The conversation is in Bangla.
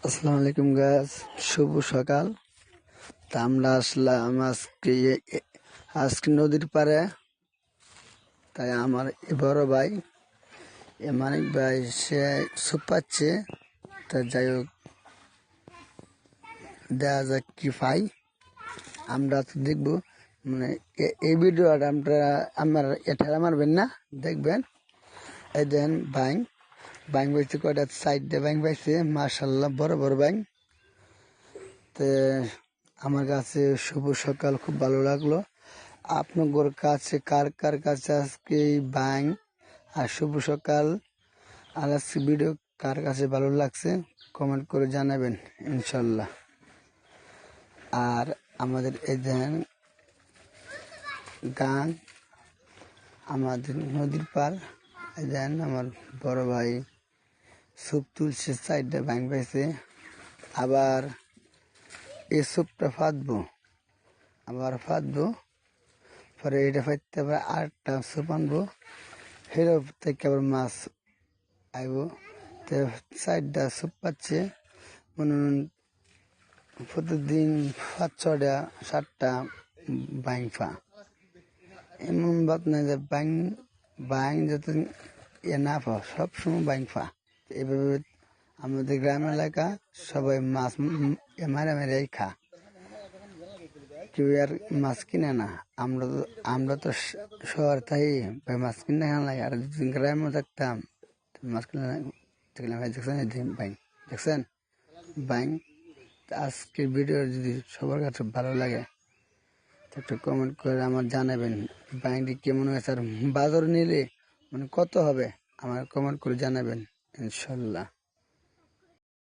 আসসালামু আলাইকুম গাছ, শুভ সকাল। তা আমরা আসলাম আজকে নদীর পাড়ে। তাই আমার বড় ভাই মানিক ভাই সে সুপ পাচ্ছে। তা যাই হোক, দেখা যাক কি পাই। আমরা তো দেখবো, মানে এই ভিডিওটা এটা মারবেন না, দেখবেন। এই দেন বাইং বাইং পাইছে, কয়টা সাইড দিয়ে বাইং পাইছে, মার্শাল্লাহ বড় বড় বাইং। তো আমার কাছে শুভ সকাল খুব ভালো লাগলো। আপনার কাছে কার কার কাছে আজকে এই বাইং আর শুভ সকাল আর আজকে ভিডিও কার কাছে ভালো লাগছে কমেন্ট করে জানাবেন ইনশাল্লাহ। আর আমাদের এই দেন গান, আমাদের নদীর পার। এই দেন আমার বড় ভাই সুপ তুলছে, সাইডে বাইং পাইছে। আবার এই সুপটা ফাঁদবো, পরে এটা ফাইতে আবার আরেকটা সুপ আনবো, ফেরত থেকে আবার মাছ আইব। তো চারটা সুপ পাচ্ছে, মনে প্রতিদিন 5-6টা-7টা বাইংফা। এমন বাত না যে বাইং যত না পাও, সবসময় বাইংফা। এভাবে আমাদের গ্রাম এলাকা সবাই মাছ মারা মেরাই খা, কেউ আর মাছ কিনে না। আমরা তো শহর তাই ভাই মাছ কিনে খান লাগে। আর যদি গ্রামে থাকতাম মাছ কিনে ভাই দেখছেন বাইং, দেখছেন বাইং। আজকের ভিডিও যদি সবার কাছে ভালো লাগে তো একটা কমেন্ট করে আমার জানাবেন বাইংটি কেমন হয়েছে। আর বাজারে নিলে মানে কত হবে আমার কমেন্ট করে জানাবেন ইনশাল্লাহ।